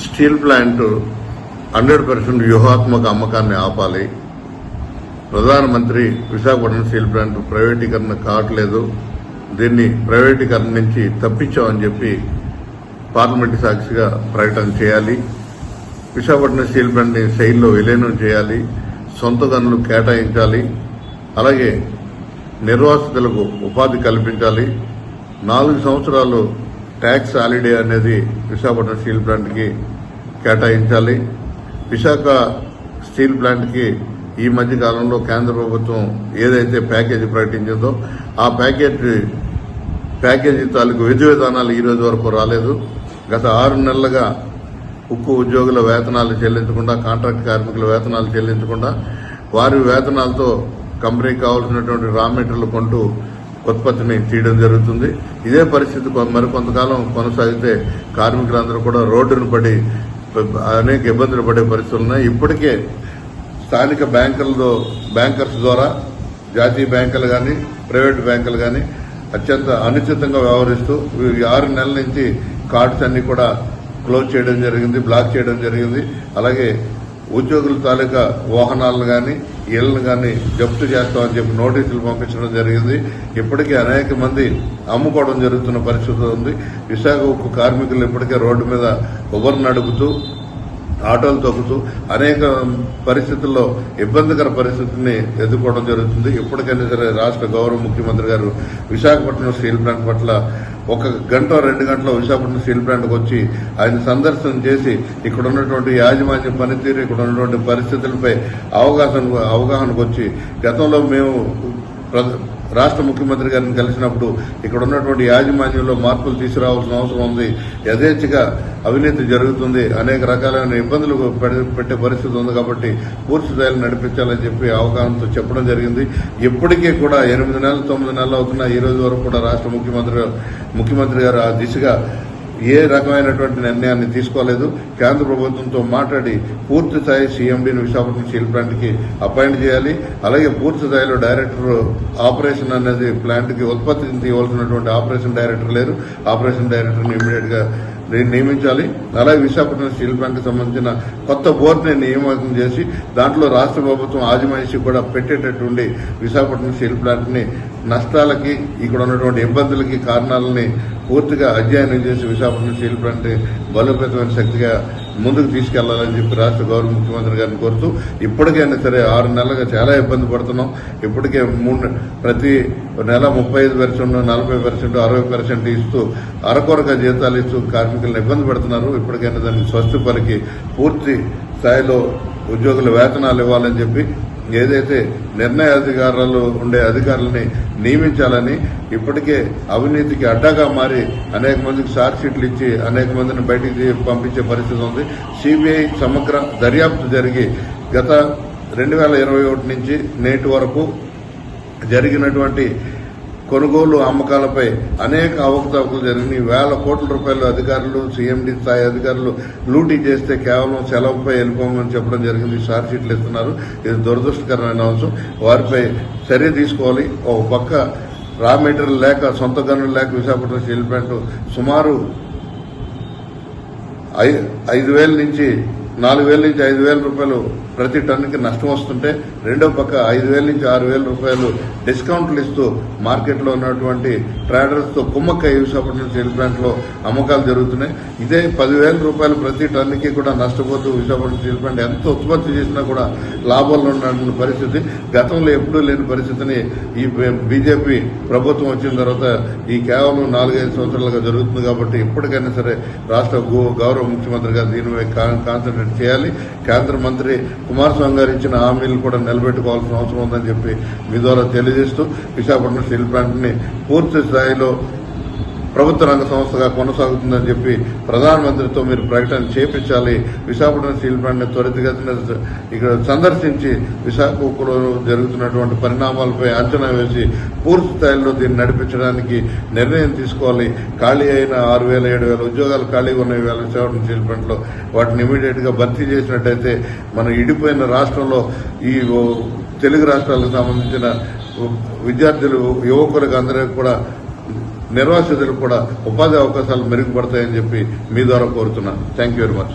Steel plant 100% వ్యూహాత్మక అమ్మకాన్ని ఆపాలి. ప్రధానమంత్రి విశాఖపట్నం స్టీల్ ప్లాంట్ ప్రైవేటీకరణ కావట్లేదు, దీన్ని ప్రైవేటీకరణ నుంచి తప్పించామని చెప్పి పార్లమెంటు సాక్షిగా ప్రకటన చేయాలి. విశాఖపట్నం స్టీల్ ప్లాంట్ ని శైలిలో విలీనం చేయాలి, సొంత గనులు కేటాయించాలి, అలాగే నిర్వాసితులకు ఉపాధి కల్పించాలి. 4 సంవత్సరాలు ట్యాక్స్ హాలిడే అనేది విశాఖపట్నం స్టీల్ ప్లాంట్ కి కేటాయించాలి. విశాఖ స్టీల్ ప్లాంట్ కి ఈ మధ్య కాలంలో కేంద్ర ప్రభుత్వం ఏదైతే ప్యాకేజీ ప్రకటించిందో ఆ ప్యాకేజీ తాలూకు విధి విధానాలు ఈ రోజు వరకు రాలేదు. గత 6 నెలలుగా ఉక్కు ఉద్యోగుల వేతనాలు చెల్లించకుండా, కాంట్రాక్ట్ కార్మికుల వేతనాలు చెల్లించకుండా వారి వేతనాలతో కంపెనీకి కావాల్సినటువంటి రా మెటీరియల్ కొంటూ ఉత్పత్తిని తీయడం జరుగుతుంది. ఇదే పరిస్థితి మరికొంతకాలం కొనసాగితే కార్మికులందరూ కూడా రోడ్డును పడి అనేక ఇబ్బందులు పడే పరిస్థితులు ఉన్నాయి. ఇప్పటికే స్థానిక బ్యాంకర్స్ ద్వారా జాతీయ బ్యాంకులు కానీ ప్రైవేటు బ్యాంకులు కానీ అత్యంత అనుచితంగా వ్యవహరిస్తూ 6 నెలల నుంచి కార్డ్స్ అన్ని కూడా క్లోజ్ చేయడం జరిగింది, బ్లాక్ చేయడం జరిగింది. అలాగే ఉద్యోగుల తాలూకా వాహనాలను కానీ ఇళ్లను కానీ జప్తు చేస్తామని చెప్పి నోటీసులు పంపించడం జరిగింది. ఇప్పటికే అనేక మంది అమ్ముకోవడం జరుగుతున్న పరిస్థితి ఉంది. విశాఖ ఉక్కు కార్మికులు ఇప్పటికే రోడ్డు మీద ఉబర్ నడుపుతూ, ఆటోలు తొక్కుతూ అనేక పరిస్థితుల్లో ఇబ్బందికర పరిస్థితిని ఎదుర్కోవడం జరుగుతుంది. ఇప్పటికైనా సరే రాష్ట్ర గౌరవ ముఖ్యమంత్రి గారు విశాఖపట్నం స్టీల్ ప్లాంట్ పట్ల 1 గంట 2 గంటల విశాఖపట్నం స్టీల్ ప్లాంట్కి వచ్చి ఆయన సందర్శన చేసి ఇక్కడ ఉన్నటువంటి యాజమాన్య పనితీరు, ఇక్కడ ఉన్నటువంటి పరిస్థితులపై అవగాహనకు వచ్చి, గతంలో మేము రాష్ట్ర ముఖ్యమంత్రి గారిని కలిసినప్పుడు ఇక్కడ ఉన్నటువంటి యాజమాన్యంలో మార్పులు తీసుకురావాల్సిన అవసరం ఉంది, యథేచ్ఛగా అవినీతి జరుగుతుంది, అనేక రకాలైన ఇబ్బందులు పెట్టే పరిస్థితి ఉంది కాబట్టి పూర్తి స్థాయిలో నడిపించాలని చెప్పి అవగాహనతో చెప్పడం జరిగింది. ఇప్పటికీ కూడా 8 నెలలు 9 నెలలు అవుతున్నా ఈ రోజు వరకు కూడా రాష్ట్ర ముఖ్యమంత్రి గారు ఆ దిశగా ఏ రకమైనటువంటి నిర్ణయాన్ని తీసుకోలేదు. కేంద్ర ప్రభుత్వంతో మాట్లాడి పూర్తి స్థాయి సీఎండీని విశాఖపట్నం స్టీల్ ప్లాంట్ కి అపాయింట్ చేయాలి. అలాగే పూర్తి స్థాయిలో డైరెక్టర్ ఆపరేషన్ అనేది ప్లాంట్ కి ఉత్పత్తిని తీయవలసినటువంటి ఆపరేషన్ డైరెక్టర్ లేరు, ఆపరేషన్ డైరెక్టర్ని ఇమీడియట్ గా నియమించాలి. అలాగే విశాఖపట్నం స్టీల్ ప్లాంట్ కి సంబంధించిన కొత్త బోర్డుని నియామకం చేసి దాంట్లో రాష్ట్ర ప్రభుత్వం ఆజమాయిషీ కూడా పెట్టేటటువంటి విశాఖపట్నం స్టీల్ ప్లాంట్ ని నష్టాలకి, ఇక్కడ ఉన్నటువంటి ఇబ్బందులకి కారణాలని పూర్తిగా అధ్యయనం చేసి విశాఖపట్నం స్టీల్ ప్లాంట్ ని బలోపేతమైన శక్తిగా ముందుకు తీసుకెళ్లాలని చెప్పి రాష్ట్ర గౌరవ ముఖ్యమంత్రి గారిని కోరుతూ, ఇప్పటికైనా సరే 6 నెలలుగా చాలా ఇబ్బంది పడుతున్నాం. ఇప్పటికే ప్రతి నెల 35%, 40%, 60% ఇస్తూ అరకొరగా జీతాలు ఇస్తూ కార్మికులను ఇబ్బంది పెడుతున్నారు. ఇప్పటికైనా దానికి స్వస్తి పలికి పూర్తి స్థాయిలో ఉద్యోగుల వేతనాలు ఇవ్వాలని చెప్పి, ఏదైతే నిర్ణయాధికారాలు ఉండే అధికారులని నియమించాలని, ఇప్పటికే అవినీతికి అడ్డాగా మారి అనేక మందికి ఛార్జ్ షీట్లు ఇచ్చి అనేక మందిని బయటికి పంపించే పరిస్థితి ఉంది. సిబిఐ సమగ్ర దర్యాప్తు జరిగి గత 2021 నుంచి నేటి వరకు జరిగినటువంటి కొనుగోలు అమ్మకాలపై అనేక అవకతవకలు జరిగినాయి. వేల కోట్ల రూపాయలు అధికారులు, సీఎండీ స్థాయి అధికారులు లూటీ చేస్తే కేవలం సెలవుపై వెళ్ళిపోమని చెప్పడం జరిగింది. ఛార్జ్ షీట్లు ఇస్తున్నారు. ఇది దురదృష్టకరమైన అంశం. వారిపై చర్య తీసుకోవాలి. ఒక పక్క రా మెటీరియల్ లేక, సొంత గనులు లేక విశాఖపట్నం స్టీల్ ప్లాంట్ సుమారు 4,000 నుంచి 5,000 రూపాయలు ప్రతి టన్నుకి నష్టం వస్తుంటే, రెండో పక్క 5,000 నుంచి 6,000 రూపాయలు డిస్కౌంట్లు ఇస్తూ మార్కెట్లో ఉన్నటువంటి ట్రేడర్స్ తో కుమ్మక్కై విశాఖపట్నం స్టీల్ ప్లాంట్ లో అమ్మకాలు జరుగుతున్నాయి. ఇదే 10,000 రూపాయలు ప్రతి టన్నుకి కూడా నష్టపోతూ విశాఖపట్నం స్టీల్ ప్లాంట్ ఎంత ఉత్పత్తి చేసినా కూడా లాభాల్లో ఉన్న పరిస్థితి, గతంలో ఎప్పుడూ లేని పరిస్థితిని ఈ బీజేపీ ప్రభుత్వం వచ్చిన తర్వాత ఈ కేవలం 4-5 సంవత్సరాలుగా జరుగుతుంది. కాబట్టి ఇప్పటికైనా సరే రాష్ట్ర గౌరవ ముఖ్యమంత్రి గారు దీనిపై కాన్సన్ట్రేట్ చేయాలి. కేంద్ర మంత్రి కుమారస్వామి గారు ఇచ్చిన హామీలు కూడా నిలబెట్టుకోవాల్సిన అవసరం ఉందని చెప్పి మీ ద్వారా తెలియజేస్తూ, విశాఖపట్నం స్టీల్ ప్లాంట్ ని పూర్తి స్థాయిలో ప్రభుత్వ రంగ సంస్థగా కొనసాగుతుందని చెప్పి ప్రధానమంత్రితో మీరు ప్రకటన చేపించాలి. విశాఖపట్నం స్టీల్ ప్లాంట్ ని త్వరితగతిన ఇక్కడ సందర్శించి విశాఖ ఉక్కులో జరుగుతున్నటువంటి పరిణామాలపై అంచనా వేసి పూర్తి స్థాయిలో దీన్ని నడిపించడానికి నిర్ణయం తీసుకోవాలి. ఖాళీ అయిన 6,000-7,000 ఉద్యోగాలు ఖాళీగా ఉన్నాయి విశాఖపట్నం స్టీల్ ప్లాంట్ లో. వాటిని ఇమీడియట్ గా భర్తీ చేసినట్టయితే మనం ఇడిపోయిన రాష్ట్రంలో ఈ తెలుగు రాష్ట్రాలకు సంబంధించిన విద్యార్థులు, యువకులకు అందరికీ కూడా, నిర్వాసితులకు కూడా ఉపాధి అవకాశాలు మెరుగుపడతాయని చెప్పి మీ ద్వారా కోరుతున్నాను. Thank you very much.